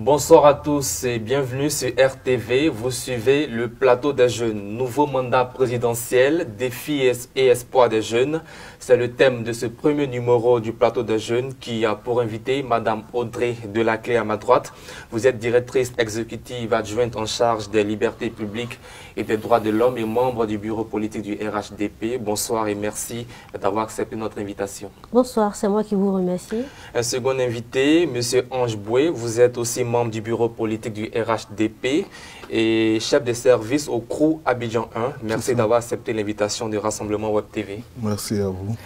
Bonsoir à tous et bienvenue sur RTV. Vous suivez le plateau des jeunes. Nouveau mandat présidentiel, défis et espoirs des jeunes. C'est le thème de ce premier numéro du plateau des jeunes qui a pour invité Madame Audrey Delaclé à ma droite. Vous êtes directrice exécutive adjointe en charge des libertés publiques et des droits de l'homme et membre du bureau politique du RHDP. Bonsoir et merci d'avoir accepté notre invitation. Bonsoir, c'est moi qui vous remercie. Un second invité, Monsieur Ange Boué. Vous êtes aussi membre du bureau politique du RHDP et chef de service au CROU Abidjan 1. Merci d'avoir accepté l'invitation du Rassemblement Web TV. Merci à vous.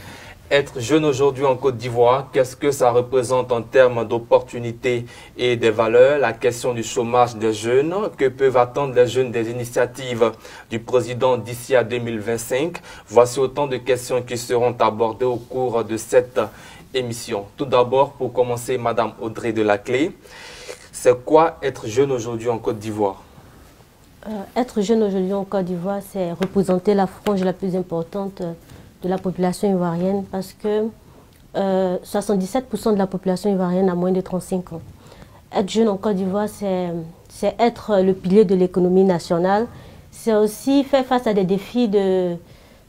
Être jeune aujourd'hui en Côte d'Ivoire, qu'est-ce que ça représente en termes d'opportunités et des valeurs? La question du chômage des jeunes, que peuvent attendre les jeunes des initiatives du président d'ici à 2025? Voici autant de questions qui seront abordées au cours de cette émission. Tout d'abord, pour commencer, Madame Audrey Delaclé, c'est quoi être jeune aujourd'hui en Côte d'Ivoire? Être jeune aujourd'hui en Côte d'Ivoire, c'est représenter la frange la plus importante de la population ivoirienne parce que 77% de la population ivoirienne a moins de 35 ans. Être jeune en Côte d'Ivoire, c'est être le pilier de l'économie nationale. C'est aussi faire face à des défis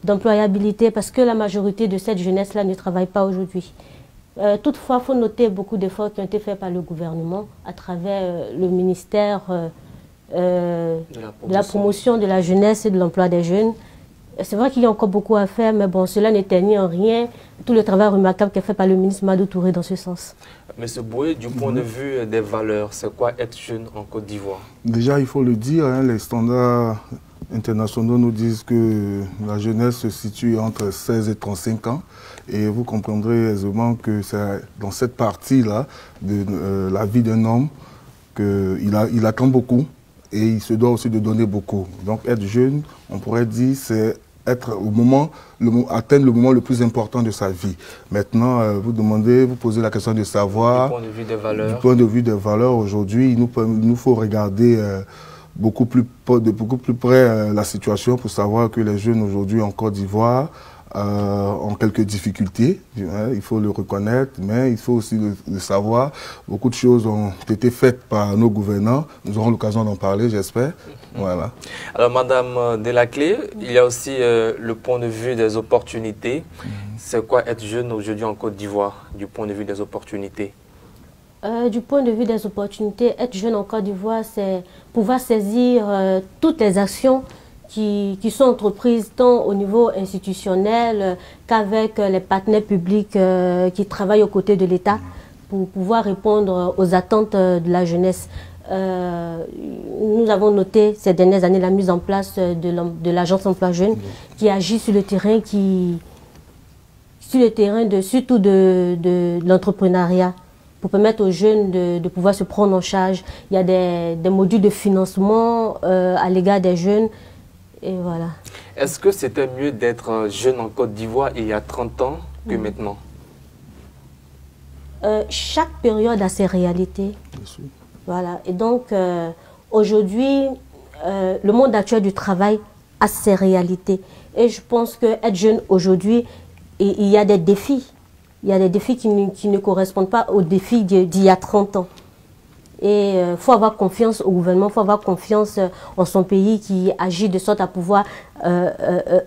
d'employabilité parce que la majorité de cette jeunesse-là ne travaille pas aujourd'hui. Toutefois, il faut noter beaucoup d'efforts qui ont été faits par le gouvernement à travers le ministère de la promotion de la jeunesse et de l'emploi des jeunes. C'est vrai qu'il y a encore beaucoup à faire, mais bon, cela n'éteignit en rien tout le travail remarquable qui est fait par le ministre Madou Touré dans ce sens. Monsieur Boué, du point de vue des valeurs, c'est quoi être jeune en Côte d'Ivoire? Déjà, il faut le dire, hein, les standards internationaux nous disent que la jeunesse se situe entre 16 et 35 ans. Et vous comprendrez aisément que c'est dans cette partie-là de la vie d'un homme qu'il attend beaucoup et il se doit aussi de donner beaucoup. Donc être jeune, on pourrait dire, c'est être atteindre le moment le plus important de sa vie. Maintenant, vous posez la question de savoir, du point de vue des valeurs. Du point de vue des valeurs, aujourd'hui, il nous faut regarder de beaucoup plus près la situation pour savoir que les jeunes aujourd'hui en Côte d'Ivoire ont quelques difficultés, hein, il faut le reconnaître, mais il faut aussi le savoir. Beaucoup de choses ont été faites par nos gouvernants, nous aurons l'occasion d'en parler, j'espère. Voilà. Alors, Madame Delaclé, il y a aussi le point de vue des opportunités. C'est quoi être jeune aujourd'hui en Côte d'Ivoire, du point de vue des opportunités? Du point de vue des opportunités, être jeune en Côte d'Ivoire, c'est pouvoir saisir toutes les actions qui sont entreprises tant au niveau institutionnel qu'avec les partenaires publics qui travaillent aux côtés de l'État pour pouvoir répondre aux attentes de la jeunesse. Nous avons noté ces dernières années la mise en place de l'agence emploi jeune qui agit sur le terrain, surtout de l'entrepreneuriat, pour permettre aux jeunes de pouvoir se prendre en charge. Il y a des modules de financement à l'égard des jeunes. Et voilà. Est-ce que c'était mieux d'être jeune en Côte d'Ivoire il y a 30 ans que maintenant? Chaque période a ses réalités. Voilà. Et donc, aujourd'hui, le monde actuel du travail a ses réalités. Et je pense qu'être jeune aujourd'hui, il y a des défis. Il y a des défis qui ne correspondent pas aux défis d'il y a 30 ans. Et il faut avoir confiance au gouvernement, il faut avoir confiance en son pays qui agit de sorte à pouvoir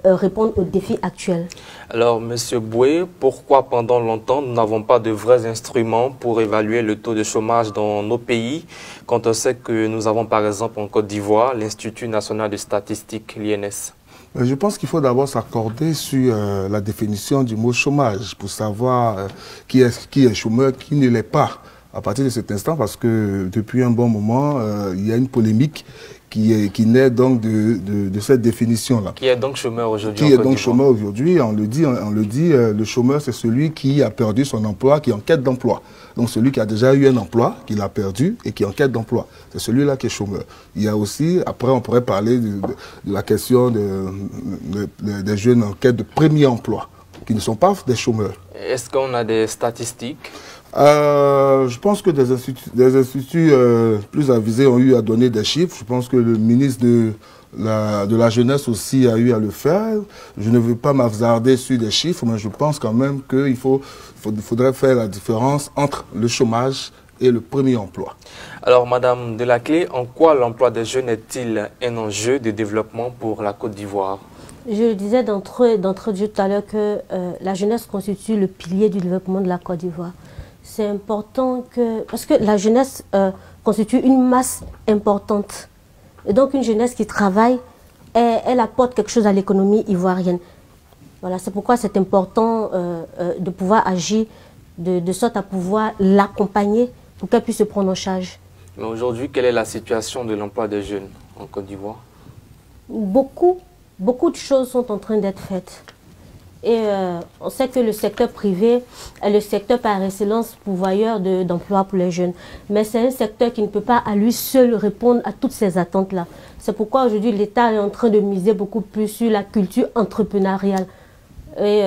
répondre aux défis actuels. Alors, Monsieur Boué, pourquoi pendant longtemps nous n'avons pas de vrais instruments pour évaluer le taux de chômage dans nos pays, quand on sait que nous avons par exemple en Côte d'Ivoire l'Institut national de statistique, l'INS? Je pense qu'il faut d'abord s'accorder sur la définition du mot chômage pour savoir qui est chômeur, qui ne l'est pas. À partir de cet instant, parce que depuis un bon moment, il y a une polémique qui naît donc de cette définition-là. Qui est donc chômeur aujourd'hui? Qui est donc chômeur aujourd'hui? On le dit, le chômeur, c'est celui qui a perdu son emploi, qui est en quête d'emploi. Donc celui qui a déjà eu un emploi, qui l'a perdu et qui est en quête d'emploi. C'est celui-là qui est chômeur. Il y a aussi, après on pourrait parler de la question des jeunes en quête de premier emploi, qui ne sont pas des chômeurs. Est-ce qu'on a des statistiques? Je pense que des instituts plus avisés ont eu à donner des chiffres. Je pense que le ministre de la jeunesse aussi a eu à le faire. Je ne veux pas m'hasarder sur des chiffres, mais je pense quand même qu'il faudrait faire la différence entre le chômage est le premier emploi. Alors, Madame Delaclé, en quoi l'emploi des jeunes est-il un enjeu de développement pour la Côte d'Ivoire? Je le disais d'entrée de jeu tout à l'heure que la jeunesse constitue le pilier du développement de la Côte d'Ivoire. C'est important parce que la jeunesse constitue une masse importante. Et donc une jeunesse qui travaille, elle apporte quelque chose à l'économie ivoirienne. Voilà, c'est pourquoi c'est important de pouvoir agir de sorte à pouvoir l'accompagner pour qu'elle puisse se prendre en charge. Mais aujourd'hui, quelle est la situation de l'emploi des jeunes en Côte d'Ivoire? Beaucoup de choses sont en train d'être faites. Et on sait que le secteur privé est le secteur par excellence pourvoyeur d'emplois pour les jeunes. Mais c'est un secteur qui ne peut pas à lui seul répondre à toutes ces attentes-là. C'est pourquoi aujourd'hui l'État est en train de miser beaucoup plus sur la culture entrepreneuriale. Et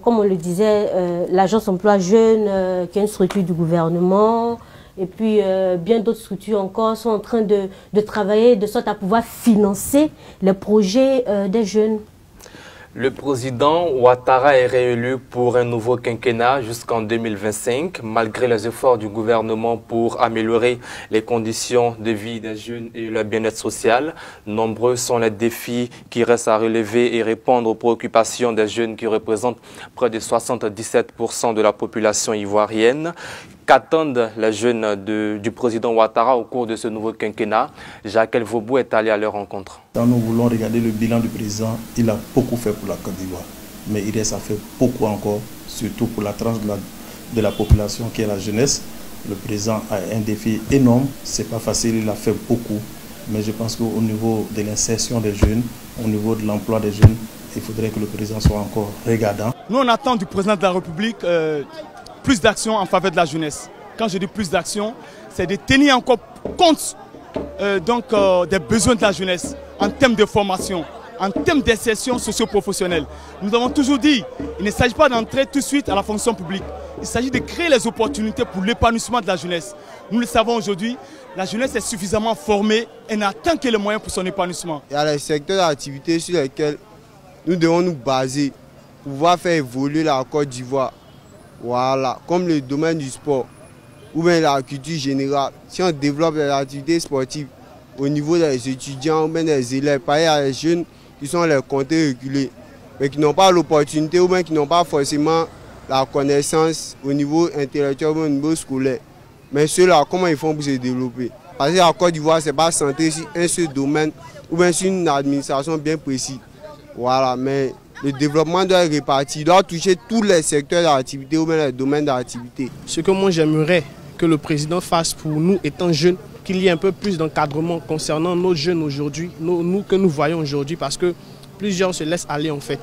comme on le disait, l'agence emploi jeunes, qui est une structure du gouvernement, et puis bien d'autres structures encore sont en train de travailler de sorte à pouvoir financer les projets des jeunes. Le président Ouattara est réélu pour un nouveau quinquennat jusqu'en 2025, malgré les efforts du gouvernement pour améliorer les conditions de vie des jeunes et leur bien-être social. Nombreux sont les défis qui restent à relever et répondre aux préoccupations des jeunes qui représentent près de 77% de la population ivoirienne. Qu'attendent les jeunes du président Ouattara au cours de ce nouveau quinquennat? Jacques Elvobou est allé à leur rencontre. Quand nous voulons regarder le bilan du président, il a beaucoup fait pour la Côte d'Ivoire. Mais il reste à faire beaucoup encore, surtout pour la tranche de la population qui est la jeunesse. Le président a un défi énorme, ce n'est pas facile, il a fait beaucoup. Mais je pense qu'au niveau de l'insertion des jeunes, au niveau de l'emploi des jeunes, il faudrait que le président soit encore regardant. Nous, on attend du président de la République plus d'actions en faveur de la jeunesse. Quand je dis plus d'actions, c'est de tenir encore compte des besoins de la jeunesse en termes de formation, en termes d'insertion socio-professionnelle. Nous avons toujours dit, il ne s'agit pas d'entrer tout de suite à la fonction publique. Il s'agit de créer les opportunités pour l'épanouissement de la jeunesse. Nous le savons aujourd'hui, la jeunesse est suffisamment formée et n'attend que les moyens pour son épanouissement. Il y a les secteurs d'activité sur lesquels nous devons nous baser pour pouvoir faire évoluer la Côte d'Ivoire. Voilà, comme le domaine du sport ou bien la culture générale. Si on développe les activités sportives au niveau des étudiants ou bien des élèves, pareil à les jeunes qui sont les comptés reculés, mais qui n'ont pas l'opportunité ou bien qui n'ont pas forcément la connaissance au niveau intellectuel ou au niveau scolaire. Mais ceux-là, comment ils font pour se développer? Parce que la Côte d'Ivoire, ce n'est pas centré sur un seul domaine ou bien sur une administration bien précise. Voilà, mais le développement doit être réparti, il doit toucher tous les secteurs d'activité ou bien les domaines d'activité. Ce que moi j'aimerais que le président fasse pour nous étant jeunes, qu'il y ait un peu plus d'encadrement concernant nos jeunes aujourd'hui, nous que nous voyons aujourd'hui, parce que plusieurs se laissent aller en fait,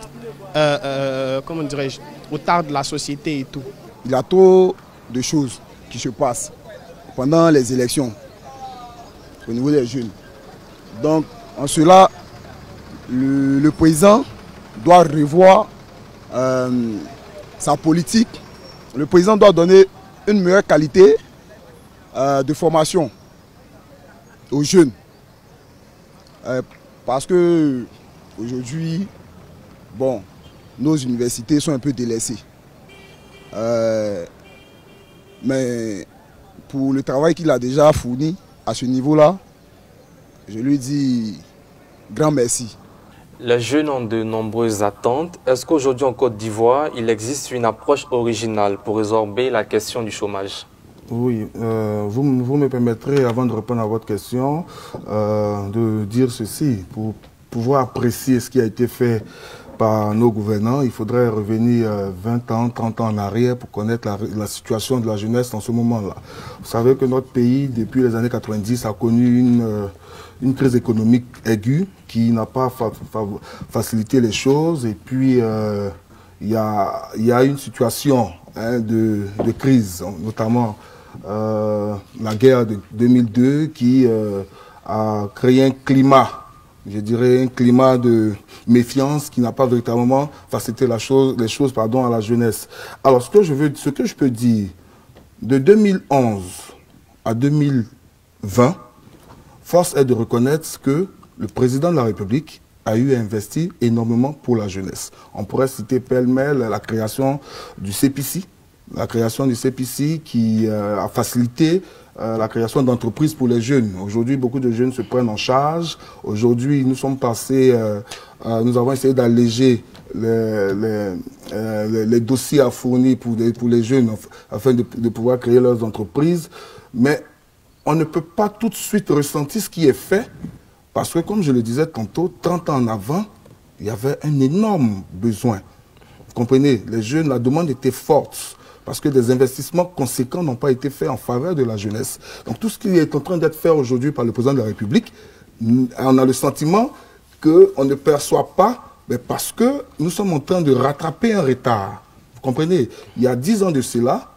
comment dirais-je, au tard de la société et tout. Il y a trop de choses qui se passent pendant les élections au niveau des jeunes. Donc en cela, le président doit revoir sa politique. Le président doit donner une meilleure qualité de formation aux jeunes. Parce que aujourd'hui, bon, nos universités sont un peu délaissées. Mais pour le travail qu'il a déjà fourni à ce niveau-là, je lui dis grand merci. Les jeunes ont de nombreuses attentes. Est-ce qu'aujourd'hui en Côte d'Ivoire, il existe une approche originale pour résorber la question du chômage? Oui, vous me permettrez, avant de répondre à votre question, de dire ceci. Pour pouvoir apprécier ce qui a été fait par nos gouvernants, il faudrait revenir 20 ans, 30 ans en arrière pour connaître la situation de la jeunesse en ce moment-là. Vous savez que notre pays, depuis les années 90, a connu une crise économique aiguë qui n'a pas facilité les choses. Et puis, il y a une situation de crise, notamment la guerre de 2002 qui a créé un climat, je dirais un climat de méfiance qui n'a pas véritablement facilité les choses à la jeunesse. Alors, ce que je peux dire, de 2011 à 2020, force est de reconnaître que le président de la République a eu à investir énormément pour la jeunesse. On pourrait citer pêle-mêle la création du CPC, la création du CPC qui a facilité la création d'entreprises pour les jeunes. Aujourd'hui, beaucoup de jeunes se prennent en charge. Aujourd'hui, nous sommes passés, nous avons essayé d'alléger les dossiers à fournir pour les jeunes afin de pouvoir créer leurs entreprises. Mais on ne peut pas tout de suite ressentir ce qui est fait parce que, comme je le disais tantôt, 30 ans en avant, il y avait un énorme besoin. Vous comprenez, les jeunes, la demande était forte parce que des investissements conséquents n'ont pas été faits en faveur de la jeunesse. Donc tout ce qui est en train d'être fait aujourd'hui par le président de la République, on a le sentiment qu'on ne perçoit pas, mais parce que nous sommes en train de rattraper un retard. Vous comprenez, il y a 10 ans de cela,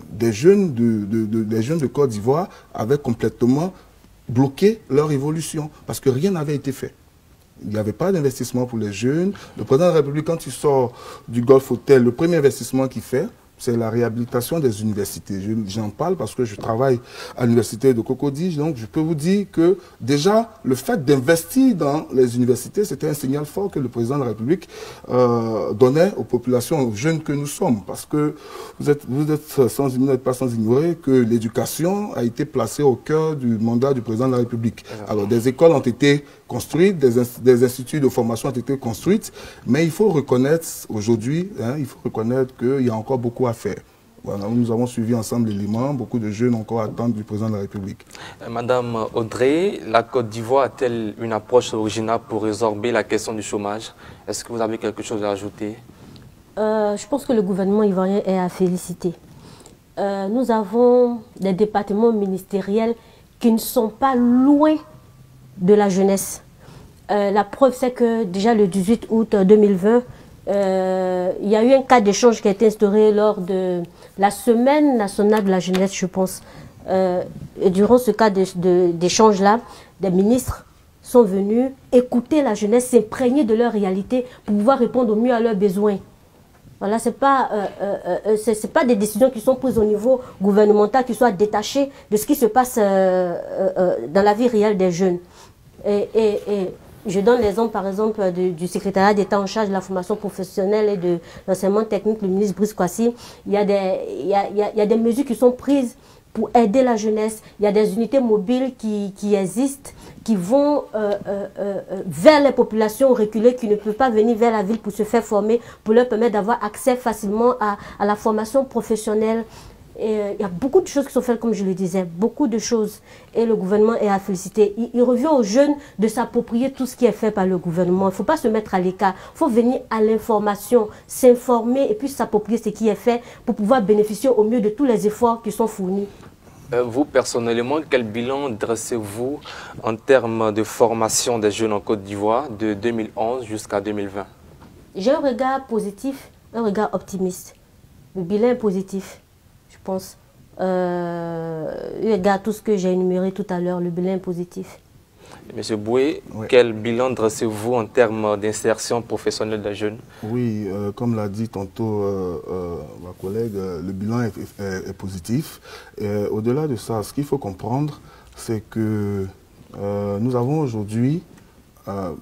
des jeunes de Côte d'Ivoire avaient complètement bloqué leur évolution parce que rien n'avait été fait. Il n'y avait pas d'investissement pour les jeunes. Le président de la République, quand il sort du Golf Hotel, le premier investissement qu'il fait, c'est la réhabilitation des universités. J'en parle parce que je travaille à l'université de Cocody, donc je peux vous dire que déjà, le fait d'investir dans les universités, c'était un signal fort que le président de la République donnait aux populations, aux jeunes que nous sommes. Parce que vous n'êtes pas sans ignorer que l'éducation a été placée au cœur du mandat du président de la République. Alors, des écoles ont été construites, des instituts de formation ont été construits, mais il faut reconnaître aujourd'hui, il faut reconnaître qu'il y a encore beaucoup à faire. Voilà, nous avons suivi ensemble l'élément, beaucoup de jeunes encore attendent du président de la République. Madame Audrey, la Côte d'Ivoire a-t-elle une approche originale pour résorber la question du chômage? Est-ce que vous avez quelque chose à ajouter? Je pense que le gouvernement ivoirien est à féliciter. Nous avons des départements ministériels qui ne sont pas loin de la jeunesse. La preuve, c'est que déjà le 18 août 2020, il y a eu un cas d'échange qui a été instauré lors de la semaine nationale de la jeunesse, je pense. Et durant ce cas d'échange-là, des ministres sont venus écouter la jeunesse, s'imprégner de leur réalité pour pouvoir répondre au mieux à leurs besoins. Voilà, c'est pas des décisions qui sont prises au niveau gouvernemental, qui soient détachées de ce qui se passe dans la vie réelle des jeunes. Et je donne l'exemple, par exemple, du secrétariat d'État en charge de la formation professionnelle et de l'enseignement technique, le ministre Brice Kwasi. Il y a des mesures qui sont prises pour aider la jeunesse. Il y a des unités mobiles qui existent, qui vont vers les populations reculées qui ne peuvent pas venir vers la ville pour se faire former, pour leur permettre d'avoir accès facilement à la formation professionnelle. Et il y a beaucoup de choses qui sont faites, comme je le disais, beaucoup de choses. Et le gouvernement est à féliciter. Il revient aux jeunes de s'approprier tout ce qui est fait par le gouvernement. Il ne faut pas se mettre à l'écart. Il faut venir à l'information, s'informer et puis s'approprier ce qui est fait pour pouvoir bénéficier au mieux de tous les efforts qui sont fournis. Vous, personnellement, quel bilan dressez-vous en termes de formation des jeunes en Côte d'Ivoire de 2011 jusqu'à 2020? J'ai un regard positif, un regard optimiste. Le bilan est positif. Je pense, regarde tout ce que j'ai énuméré tout à l'heure, le bilan est positif. Monsieur Boué, oui. Quel bilan dressez-vous en termes d'insertion professionnelle des jeunes? Oui, comme l'a dit tantôt ma collègue, le bilan est positif. Au-delà de ça, ce qu'il faut comprendre, c'est que nous avons aujourd'hui un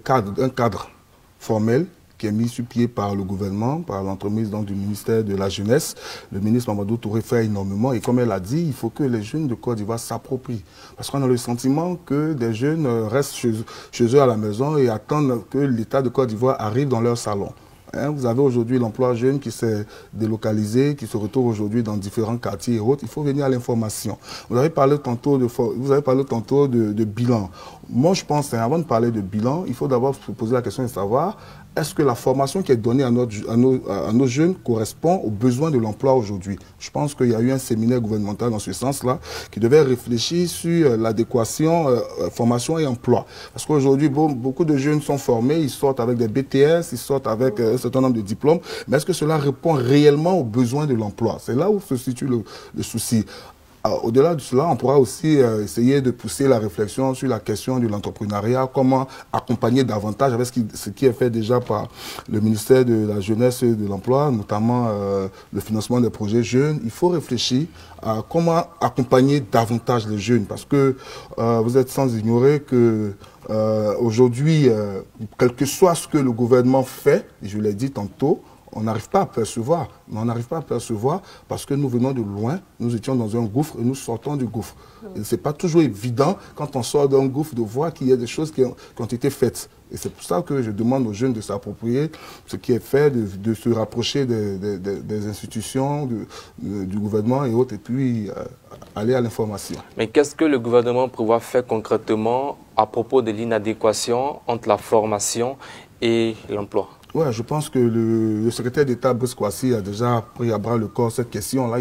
cadre formel qui est mis sur pied par le gouvernement, par l'entremise du ministère de la Jeunesse. Le ministre Mamadou Touré fait énormément et comme elle a dit, il faut que les jeunes de Côte d'Ivoire s'approprient. Parce qu'on a le sentiment que des jeunes restent chez eux à la maison et attendent que l'État de Côte d'Ivoire arrive dans leur salon. Vous avez aujourd'hui l'emploi jeune qui s'est délocalisé, qui se retrouve aujourd'hui dans différents quartiers et autres. Il faut venir à l'information. Vous avez parlé tantôt de bilan. Moi, je pense, avant de parler de bilan, il faut d'abord se poser la question de savoir est-ce que la formation qui est donnée à nos jeunes correspond aux besoins de l'emploi aujourd'hui? Je pense qu'il y a eu un séminaire gouvernemental dans ce sens-là qui devait réfléchir sur l'adéquation formation et emploi. Parce qu'aujourd'hui, beaucoup de jeunes sont formés, ils sortent avec des BTS, ils sortent avec un certain nombre de diplômes, mais est-ce que cela répond réellement aux besoins de l'emploi? C'est là où se situe le souci. Au-delà de cela, on pourra aussi essayer de pousser la réflexion sur la question de l'entrepreneuriat, comment accompagner davantage avec ce qui est fait déjà par le ministère de la Jeunesse et de l'Emploi, notamment le financement des projets jeunes. Il faut réfléchir à comment accompagner davantage les jeunes, parce que vous êtes sans ignorer que aujourd'hui, quel que soit ce que le gouvernement fait, je l'ai dit tantôt, on n'arrive pas à percevoir. Mais on n'arrive pas à percevoir parce que nous venons de loin, nous étions dans un gouffre et nous sortons du gouffre. Et ce n'est pas toujours évident quand on sort d'un gouffre de voir qu'il y a des choses qui ont été faites. Et c'est pour ça que je demande aux jeunes de s'approprier ce qui est fait, de se rapprocher des institutions, du gouvernement et autres, et puis aller à l'information. Mais qu'est-ce que le gouvernement prévoit faire concrètement à propos de l'inadéquation entre la formation et l'emploi? Ouais, je pense que le secrétaire d'État Brice Kouassi a déjà pris à bras le corps cette question-là.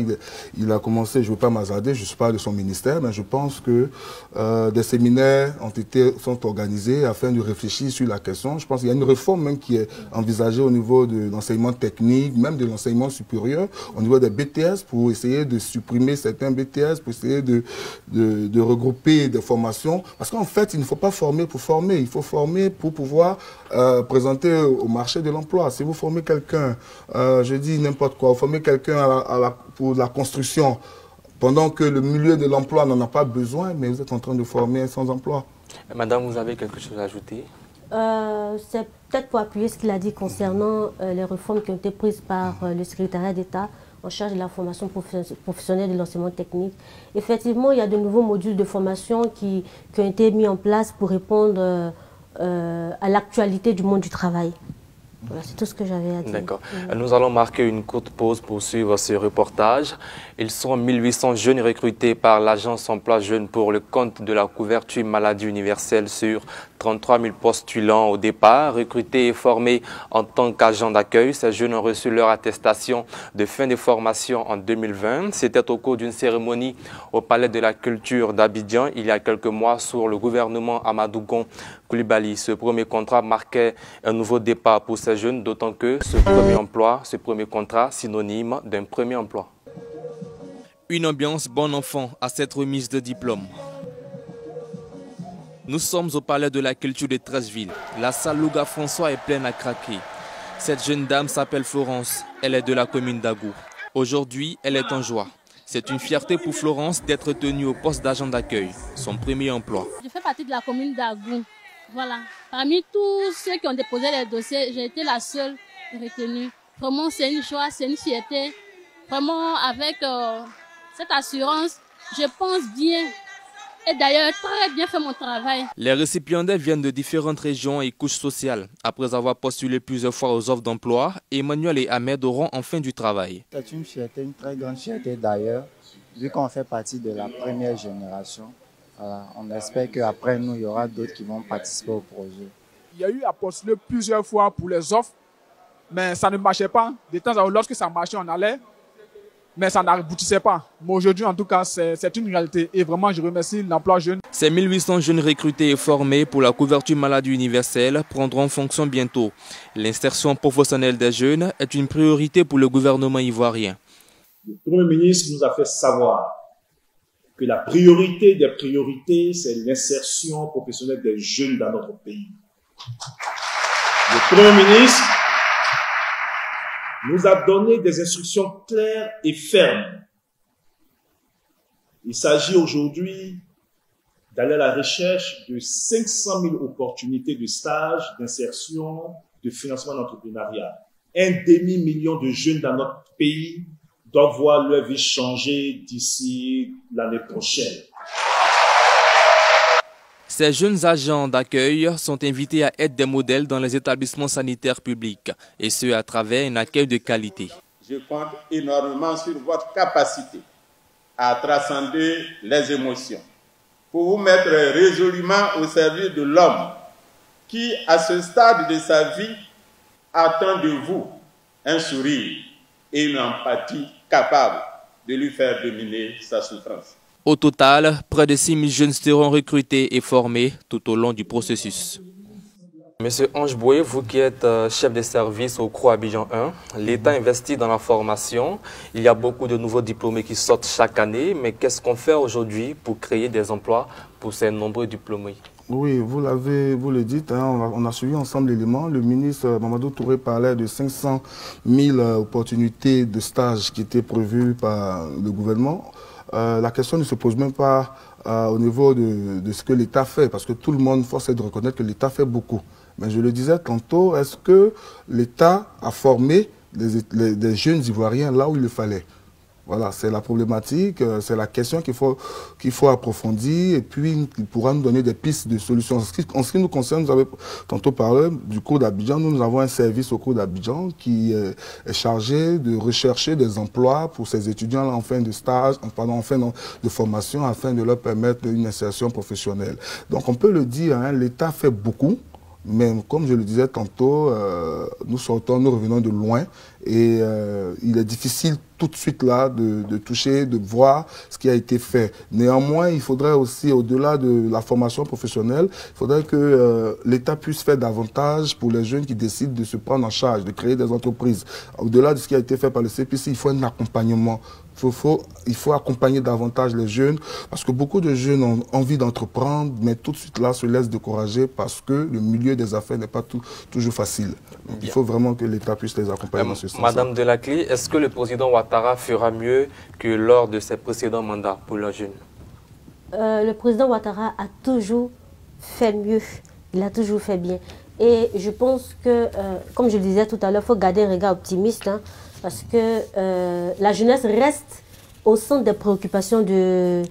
Il a commencé, je ne veux pas m'hasarder, je ne suis pas de son ministère, mais je pense que des séminaires sont organisés afin de réfléchir sur la question. Je pense qu'il y a une réforme même qui est envisagée au niveau de l'enseignement technique, même de l'enseignement supérieur, au niveau des BTS, pour essayer de supprimer certains BTS, pour essayer de regrouper des formations. Parce qu'en fait, il ne faut pas former pour former, il faut former pour pouvoir présenter au marché de l'emploi. Si vous formez quelqu'un, je dis n'importe quoi, vous formez quelqu'un pour la construction, pendant que le milieu de l'emploi n'en a pas besoin, mais vous êtes en train de former sans emploi. Madame, vous avez quelque chose à ajouter? C'est peut-être pour appuyer ce qu'il a dit concernant les réformes qui ont été prises par le secrétariat d'État en charge de la formation professionnelle de l'enseignement technique. Effectivement, il y a de nouveaux modules de formation qui ont été mis en place pour répondre à l'actualité du monde du travail. Voilà, c'est tout ce que j'avais à dire. D'accord. Nous allons marquer une courte pause pour suivre ce reportage. Ils sont 1800 jeunes recrutés par l'agence Emploi Jeunes pour le compte de la couverture maladie universelle sur 33 000 postulants au départ. Recrutés et formés en tant qu'agents d'accueil, ces jeunes ont reçu leur attestation de fin de formation en 2020. C'était au cours d'une cérémonie au Palais de la Culture d'Abidjan il y a quelques mois sous le gouvernement Amadou Gon Coulibaly. Ce premier contrat marquait un nouveau départ pour ces jeunes, d'autant que ce premier emploi, ce premier contrat, synonyme d'un premier emploi. Une ambiance bon enfant à cette remise de diplôme. Nous sommes au Palais de la Culture de Treichville. La salle Louga François est pleine à craquer. Cette jeune dame s'appelle Florence. Elle est de la commune d'Agou. Aujourd'hui, elle est en joie. C'est une fierté pour Florence d'être tenue au poste d'agent d'accueil, son premier emploi. Je fais partie de la commune d'Agou. Voilà. Parmi tous ceux qui ont déposé les dossiers, j'ai été la seule retenue. Vraiment, c'est une joie, c'est une fierté. Vraiment, avec cette assurance, je pense bien et d'ailleurs très bien fait mon travail. Les récipiendaires viennent de différentes régions et couches sociales. Après avoir postulé plusieurs fois aux offres d'emploi, Emmanuel et Ahmed auront enfin du travail. C'est une fierté, une très grande fierté d'ailleurs, vu qu'on fait partie de la première génération. Voilà, on espère qu'après nous, il y aura d'autres qui vont participer au projet. Il y a eu à postuler plusieurs fois pour les offres, mais ça ne marchait pas. De temps à autre, lorsque ça marchait, on allait, mais ça n'aboutissait pas. Mais aujourd'hui, en tout cas, c'est une réalité. Et vraiment, je remercie l'emploi jeune. Ces 1800 jeunes recrutés et formés pour la couverture maladie universelle prendront fonction bientôt. L'insertion professionnelle des jeunes est une priorité pour le gouvernement ivoirien. Le Premier ministre nous a fait savoir que la priorité des priorités, c'est l'insertion professionnelle des jeunes dans notre pays. Le Premier ministre nous a donné des instructions claires et fermes. Il s'agit aujourd'hui d'aller à la recherche de 500 000 opportunités de stage, d'insertion, de financement d'entrepreneuriat. 1 demi-million de jeunes dans notre pays doivent voir leur vie changer d'ici l'année prochaine. Ces jeunes agents d'accueil sont invités à être des modèles dans les établissements sanitaires publics, et ce à travers un accueil de qualité. Je compte énormément sur votre capacité à transcender les émotions, pour vous mettre résolument au service de l'homme qui, à ce stade de sa vie, attend de vous un sourire et une empathie capable de lui faire dominer sa souffrance. Au total, près de 6 000 jeunes seront recrutés et formés tout au long du processus. Monsieur Ange Boué, vous qui êtes chef de service au CRO Abidjan 1, l'État investit dans la formation. Il y a beaucoup de nouveaux diplômés qui sortent chaque année, mais qu'est-ce qu'on fait aujourd'hui pour créer des emplois pour ces nombreux diplômés? Oui, vous le dites, hein, on a suivi ensemble l'élément. Le ministre Mamadou Touré parlait de 500 000 opportunités de stage qui étaient prévues par le gouvernement. La question ne se pose même pas au niveau de ce que l'État fait, parce que tout le monde force de reconnaître que l'État fait beaucoup. Mais je le disais tantôt, est-ce que l'État a formé des jeunes Ivoiriens là où il le fallait. Voilà, c'est la problématique, c'est la question qu'il faut approfondir et puis il pourra nous donner des pistes de solutions. En ce qui nous concerne, vous avez tantôt parlé du cours d'Abidjan. Nous avons un service au cours d'Abidjan qui est chargé de rechercher des emplois pour ces étudiants en fin de stage, en fin de formation, afin de leur permettre une insertion professionnelle. Donc on peut le dire, hein, l'État fait beaucoup. Mais comme je le disais tantôt, nous revenons de loin et il est difficile tout de suite là de toucher, de voir ce qui a été fait. Néanmoins, il faudrait aussi, au-delà de la formation professionnelle, il faudrait que l'État puisse faire davantage pour les jeunes qui décident de se prendre en charge, de créer des entreprises. Au-delà de ce qui a été fait par le CPC, il faut un accompagnement. Il faut accompagner davantage les jeunes parce que beaucoup de jeunes ont envie d'entreprendre, mais tout de suite là se laissent décourager parce que le milieu des affaires n'est pas toujours facile. Donc, il faut vraiment que l'État puisse les accompagner dans ce sens. Madame Delaclé, est-ce que le président Ouattara fera mieux que lors de ses précédents mandats pour les jeunes? Le président Ouattara a toujours fait mieux, il a toujours fait bien. Et je pense que, comme je le disais tout à l'heure, il faut garder un regard optimiste, hein, parce que la jeunesse reste au centre des préoccupations de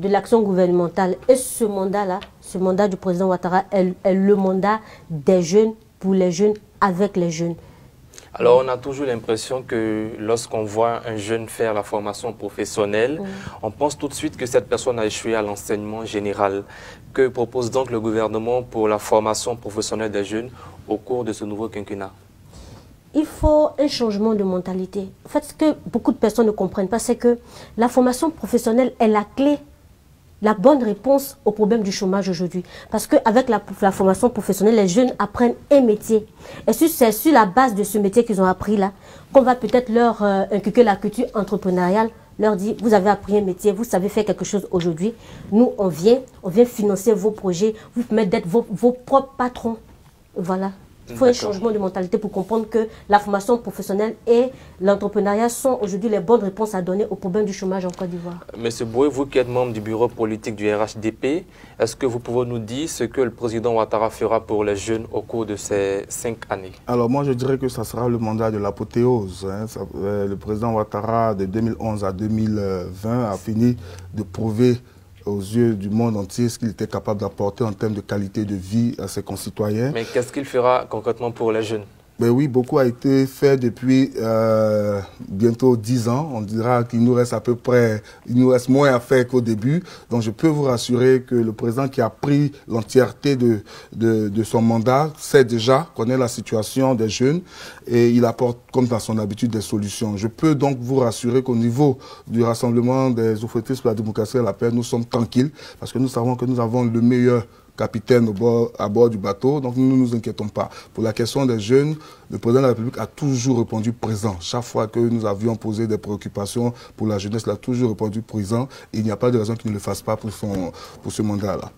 l'action gouvernementale. Et ce mandat-là, ce mandat du président Ouattara est le mandat des jeunes, pour les jeunes, avec les jeunes. Alors, on a toujours l'impression que lorsqu'on voit un jeune faire la formation professionnelle, on pense tout de suite que cette personne a échoué à l'enseignement général. Que propose donc le gouvernement pour la formation professionnelle des jeunes au cours de ce nouveau quinquennat? Il faut un changement de mentalité. En fait, ce que beaucoup de personnes ne comprennent pas, c'est que la formation professionnelle est la clé, la bonne réponse au problème du chômage aujourd'hui. Parce qu'avec la formation professionnelle, les jeunes apprennent un métier. Et c'est sur la base de ce métier qu'ils ont appris là, qu'on va peut-être leur inculquer la culture entrepreneuriale, leur dire, vous avez appris un métier, vous savez faire quelque chose aujourd'hui. Nous, on vient financer vos projets, vous permettre d'être vos propres patrons. Voilà. Il faut un changement de mentalité pour comprendre que la formation professionnelle et l'entrepreneuriat sont aujourd'hui les bonnes réponses à donner au problème du chômage en Côte d'Ivoire. Monsieur Boué, vous qui êtes membre du bureau politique du RHDP, est-ce que vous pouvez nous dire ce que le président Ouattara fera pour les jeunes au cours de ces 5 années? Alors moi je dirais que ça sera le mandat de l'apothéose. Hein. Le président Ouattara de 2011 à 2020 a fini de prouver aux yeux du monde entier ce qu'il était capable d'apporter en termes de qualité de vie à ses concitoyens. Mais qu'est-ce qu'il fera concrètement pour les jeunes? Ben oui, beaucoup a été fait depuis bientôt 10 ans. On dira qu'il nous reste à peu près, il nous reste moins à faire qu'au début. Donc je peux vous rassurer que le président qui a pris l'entièreté de son mandat sait déjà, connaît la situation des jeunes et il apporte, comme dans son habitude, des solutions. Je peux donc vous rassurer qu'au niveau du rassemblement des ouvriers pour la démocratie et la paix, nous sommes tranquilles parce que nous savons que nous avons le meilleur capitaine à bord du bateau, donc nous ne nous inquiétons pas. Pour la question des jeunes, le président de la République a toujours répondu présent. Chaque fois que nous avions posé des préoccupations pour la jeunesse, il a toujours répondu présent. Et il n'y a pas de raison qu'il ne le fasse pas pour ce mandat-là.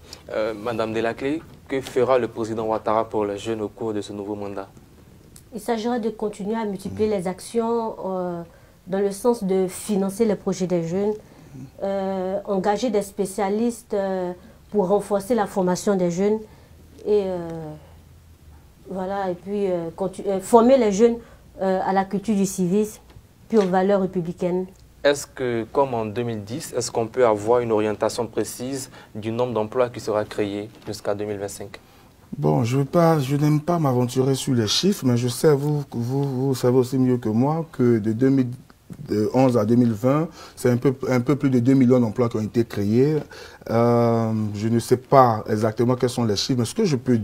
Madame Delaclé, que fera le président Ouattara pour les jeunes au cours de ce nouveau mandat? Il s'agira de continuer à multiplier les actions dans le sens de financer les projets des jeunes, engager des spécialistes pour renforcer la formation des jeunes et voilà, et puis former les jeunes à la culture du civisme, puis aux valeurs républicaines. Est-ce que, comme en 2010, est-ce qu'on peut avoir une orientation précise du nombre d'emplois qui sera créé jusqu'à 2025? Bon, je n'aime pas m'aventurer sur les chiffres, mais je sais, vous savez aussi mieux que moi que de 2011 à 2020, c'est un peu plus de 2 millions d'emplois qui ont été créés. Je ne sais pas exactement quels sont les chiffres, mais ce que je peux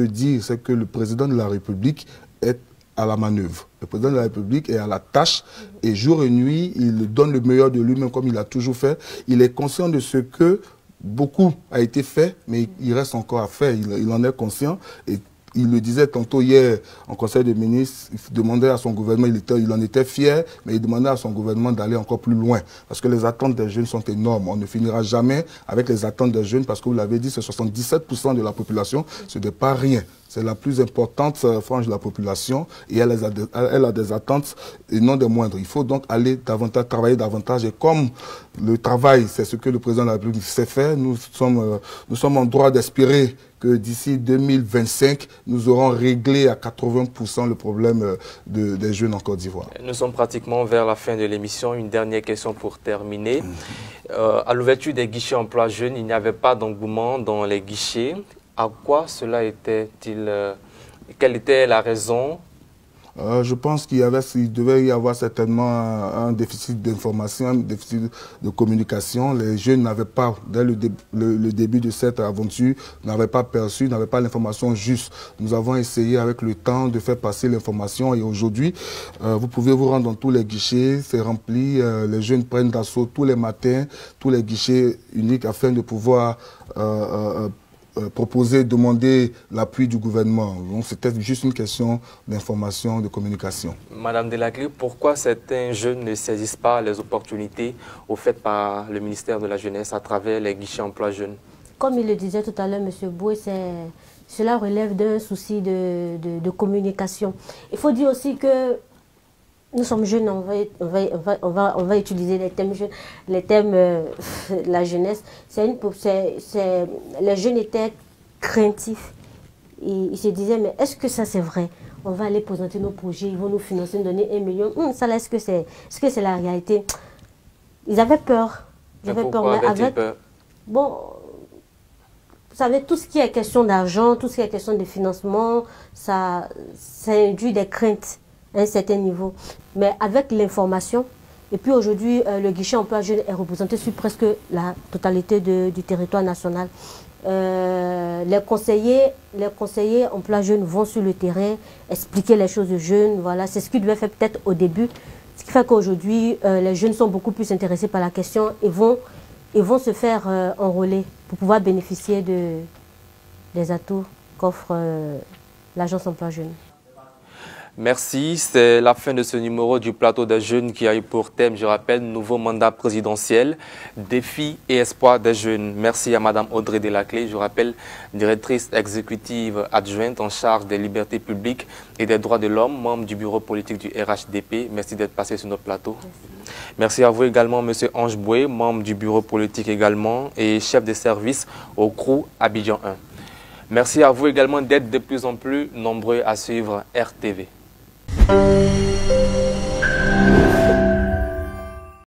dire, c'est que le président de la République est à la manœuvre. Le président de la République est à la tâche et jour et nuit, il donne le meilleur de lui-même comme il a toujours fait. Il est conscient de ce que beaucoup a été fait, mais il reste encore à faire. Il en est conscient et il le disait tantôt hier en conseil des ministres, il demandait à son gouvernement, il en était fier, mais il demandait à son gouvernement d'aller encore plus loin. Parce que les attentes des jeunes sont énormes. On ne finira jamais avec les attentes des jeunes parce que vous l'avez dit, c'est 77% de la population. Ce n'est pas rien. C'est la plus importante frange de la population et elle a des attentes et non des moindres. Il faut donc aller davantage, travailler davantage. Et comme le travail, c'est ce que le président de la République sait faire, nous sommes en droit d'espérer que d'ici 2025, nous aurons réglé à 80% le problème des jeunes en Côte d'Ivoire. Nous sommes pratiquement vers la fin de l'émission. Une dernière question pour terminer. À l'ouverture des guichets emploi jeunes, il n'y avait pas d'engouement dans les guichets. À quoi cela était-il? Quelle était la raison? Je pense qu'il devait y avoir certainement un déficit d'information, un déficit de communication. Les jeunes n'avaient pas, dès le début de cette aventure, n'avaient pas perçu, n'avaient pas l'information juste. Nous avons essayé avec le temps de faire passer l'information et aujourd'hui, vous pouvez vous rendre dans tous les guichets, c'est rempli, les jeunes prennent d'assaut tous les matins, tous les guichets uniques afin de pouvoir proposer, demander l'appui du gouvernement. Donc c'était juste une question d'information, de communication. Madame Delaclé, pourquoi certains jeunes ne saisissent pas les opportunités offertes par le ministère de la Jeunesse à travers les guichets emploi jeunes? Comme il le disait tout à l'heure, M. Boué, cela relève d'un souci de communication. Il faut dire aussi que nous sommes jeunes, on va utiliser les thèmes jeunes, les thèmes la jeunesse. Les jeunes étaient craintifs. Ils se disaient, mais est-ce que ça c'est vrai? On va aller présenter nos projets, ils vont nous financer, nous donner 1 million. Ça là, est-ce que c'est la réalité? Ils avaient peur. Ils avaient peur. Mais avec, bon, vous savez, tout ce qui est question d'argent, tout ce qui est question de financement, ça induit des craintes à un certain niveau. Mais avec l'information, et puis aujourd'hui, le guichet emploi jeune est représenté sur presque la totalité du territoire national. Les conseillers emploi jeunes vont sur le terrain, expliquer les choses aux jeunes. Voilà, c'est ce qu'ils devaient faire peut-être au début. Ce qui fait qu'aujourd'hui, les jeunes sont beaucoup plus intéressés par la question et vont se faire enrôler pour pouvoir bénéficier des atouts qu'offre l'agence emploi jeune. Merci, c'est la fin de ce numéro du plateau des jeunes qui a eu pour thème, je rappelle, nouveau mandat présidentiel, défis et espoirs des jeunes. Merci à Mme Audrey Delaclé, je rappelle, directrice exécutive adjointe en charge des libertés publiques et des droits de l'homme, membre du bureau politique du RHDP. Merci d'être passé sur notre plateau. Merci à vous également, M. Ange Boué, membre du bureau politique également et chef de service au CROU Abidjan 1. Merci à vous également d'être de plus en plus nombreux à suivre RTV.